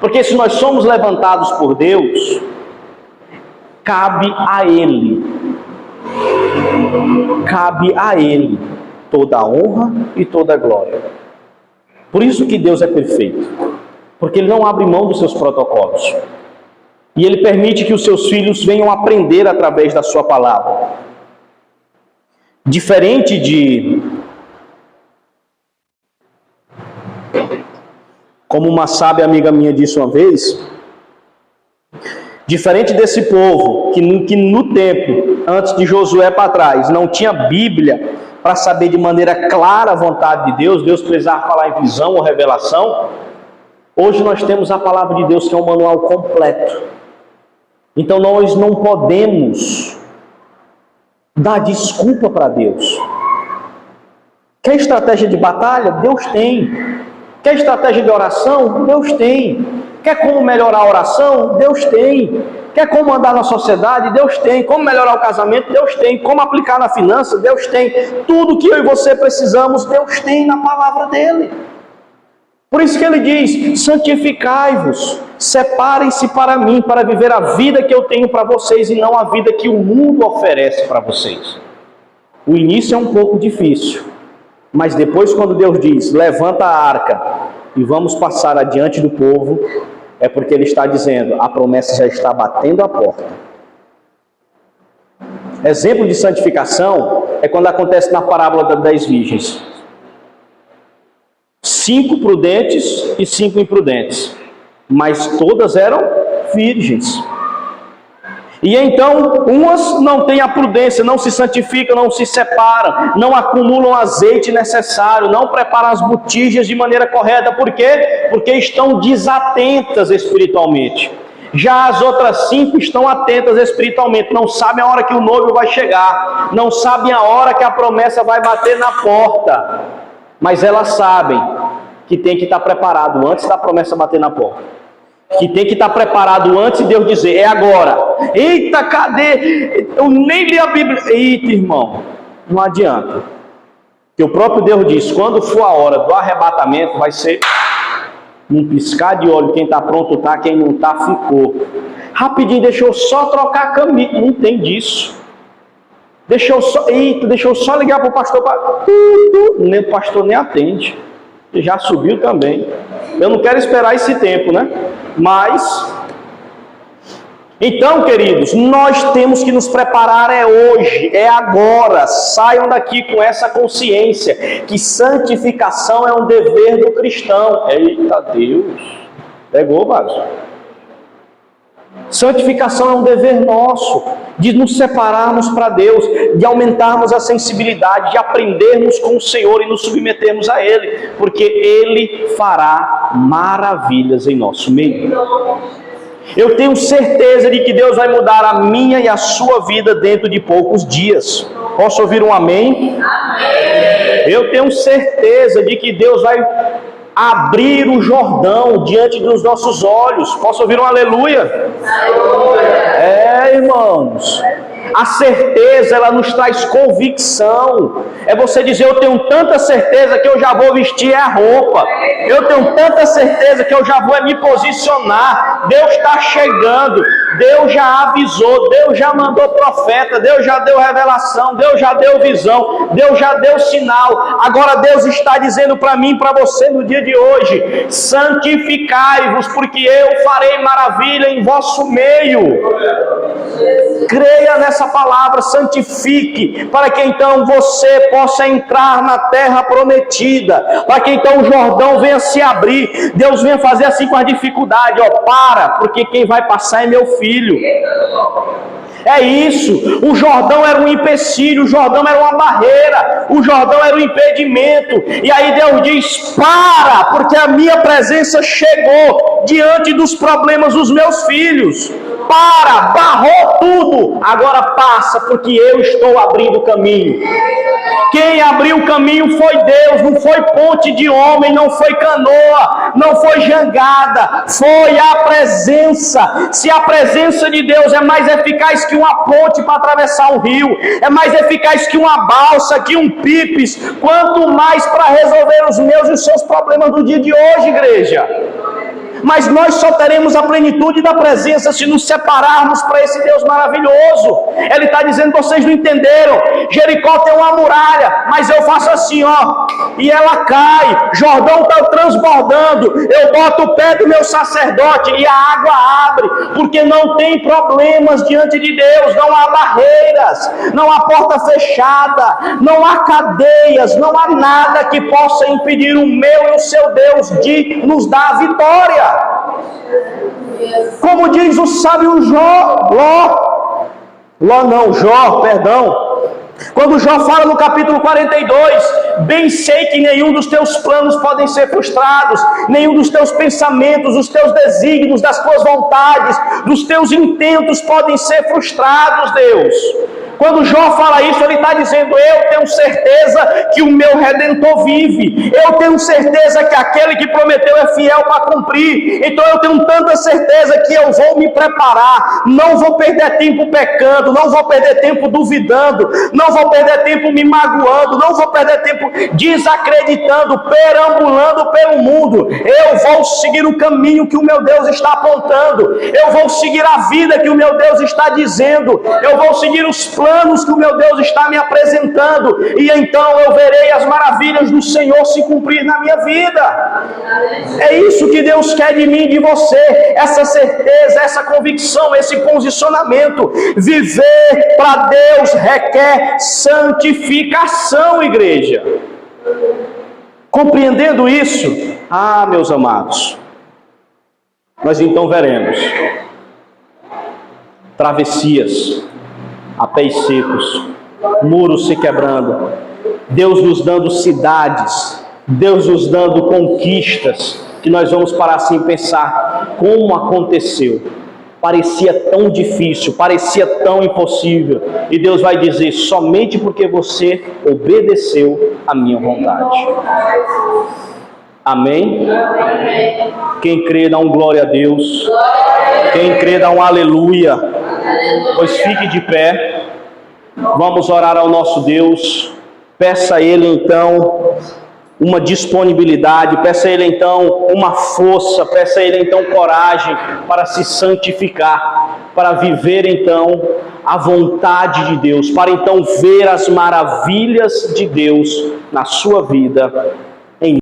Porque se nós somos levantados por Deus, cabe a Ele toda a honra e toda a glória. Por isso que Deus é perfeito, porque Ele não abre mão dos seus protocolos. E Ele permite que os seus filhos venham aprender através da sua palavra. Diferente de... Como uma sábia amiga minha disse uma vez, diferente desse povo que no tempo, antes de Josué para trás, não tinha Bíblia para saber de maneira clara a vontade de Deus, Deus precisava falar em visão ou revelação. Hoje nós temos a palavra de Deus, que é um manual completo. Então nós não podemos dar desculpa para Deus. Quer estratégia de batalha? Deus tem. Quer estratégia de oração? Deus tem. Quer como melhorar a oração? Deus tem. Quer como andar na sociedade? Deus tem. Como melhorar o casamento? Deus tem. Como aplicar na finança? Deus tem. Tudo que eu e você precisamos, Deus tem na palavra dele. Por isso que ele diz: santificai-vos, separem-se para mim, para viver a vida que eu tenho para vocês e não a vida que o mundo oferece para vocês. O início é um pouco difícil, mas depois, quando Deus diz: levanta a arca e vamos passar adiante do povo, é porque ele está dizendo: a promessa já está batendo a porta. Exemplo de santificação é quando acontece na parábola das 10 virgens. 5 prudentes e 5 imprudentes, mas todas eram virgens. E então, umas não têm a prudência, não se santificam, não se separam, não acumulam azeite necessário, não preparam as botijas de maneira correta. Por quê? Porque estão desatentas espiritualmente. Já as outras 5 estão atentas espiritualmente, não sabem a hora que o noivo vai chegar, não sabem a hora que a promessa vai bater na porta, mas elas sabem que tem que estar preparado antes da promessa bater na porta, que tem que estar preparado antes de Deus dizer: é agora. Eita, cadê? Eu nem li a Bíblia. Eita, irmão, não adianta, que o próprio Deus diz: quando for a hora do arrebatamento, vai ser um piscar de olho. Quem está pronto está, quem não está ficou. Rapidinho, deixa eu só trocar a camisa. Não tem disso. Deixa eu só ligar para o pastor. Nem o pastor nem atende. Já subiu também. Eu não quero esperar esse tempo, né? Mas, então, queridos, nós temos que nos preparar hoje, agora. Saiam daqui com essa consciência que santificação é um dever do cristão. Eita Deus, pegou, vaso. Santificação é um dever nosso, de nos separarmos para Deus, de aumentarmos a sensibilidade, de aprendermos com o Senhor e nos submetermos a Ele, porque Ele fará maravilhas em nosso meio. Eu tenho certeza de que Deus vai mudar a minha e a sua vida dentro de poucos dias. Posso ouvir um amém? Amém. Eu tenho certeza de que Deus vai abrir o Jordão diante dos nossos olhos. Posso ouvir um aleluia? Aleluia. Irmãos, a certeza, ela nos traz convicção. É você dizer: eu tenho tanta certeza que eu já vou vestir a roupa. Eu tenho tanta certeza que eu já vou me posicionar. Deus está chegando. Deus já avisou. Deus já mandou profeta. Deus já deu revelação. Deus já deu visão. Deus já deu sinal. Agora Deus está dizendo para mim e para você no dia de hoje: santificai-vos, porque eu farei maravilha em vosso meio. Creia nessa palavra, santifique, para que então você possa entrar na terra prometida, para que então o Jordão venha se abrir. Deus venha fazer assim com a dificuldade: porque quem vai passar é meu filho. É isso. O Jordão era um empecilho, o Jordão era uma barreira, o Jordão era um impedimento. E aí Deus diz: porque a minha presença chegou diante dos problemas dos meus filhos. Barrou tudo, agora passa, porque eu estou abrindo o caminho. Quem abriu o caminho foi Deus, não foi ponte de homem, não foi canoa, não foi jangada, foi a presença. Se a presença de Deus é mais eficaz que uma ponte para atravessar um rio, é mais eficaz que uma balsa, que um pipes, quanto mais para resolver os meus e os seus problemas do dia de hoje, igreja. Mas nós só teremos a plenitude da presença se nos separarmos para esse Deus maravilhoso. Ele está dizendo: vocês não entenderam. Jericó tem uma muralha, mas eu faço assim, e ela cai. Jordão está transbordando. Eu boto o pé do meu sacerdote e a água abre, porque não tem problemas diante de Deus. Não há barreiras, não há porta fechada, não há cadeias, não há nada que possa impedir o meu e o seu Deus de nos dar a vitória. Como diz o sábio Jó, quando Jó fala no capítulo 42: bem sei que nenhum dos teus planos podem ser frustrados, nenhum dos teus pensamentos, dos teus desígnios, das tuas vontades, dos teus intentos podem ser frustrados, Deus. Quando Jó fala isso, ele está dizendo: eu tenho certeza que o meu Redentor vive, eu tenho certeza que aquele que prometeu é fiel para cumprir, então eu tenho tanta certeza que eu vou me preparar, não vou perder tempo pecando, não vou perder tempo duvidando, não vou perder tempo me magoando, não vou perder tempo desacreditando, perambulando pelo mundo. Eu vou seguir o caminho que o meu Deus está apontando, eu vou seguir a vida que o meu Deus está dizendo, eu vou seguir os planos que o meu Deus está me apresentando, e então eu verei as maravilhas do Senhor se cumprir na minha vida. É isso que Deus quer de mim e de você, essa certeza, essa convicção, esse posicionamento. Viver para Deus requer santificação, igreja. Compreendendo isso, meus amados, nós então veremos travessias a pés secos, muros se quebrando, Deus nos dando cidades, Deus nos dando conquistas, que nós vamos parar assim e pensar: como aconteceu? Parecia tão difícil, parecia tão impossível, e Deus vai dizer: somente porque você obedeceu a minha vontade. Amém? Quem crê, dá um glória a Deus. Quem crê, dá um aleluia. Pois fique de pé, vamos orar ao nosso Deus. Peça a Ele então uma disponibilidade, peça a Ele então uma força, peça a Ele então coragem para se santificar, para viver então a vontade de Deus, para então ver as maravilhas de Deus na sua vida,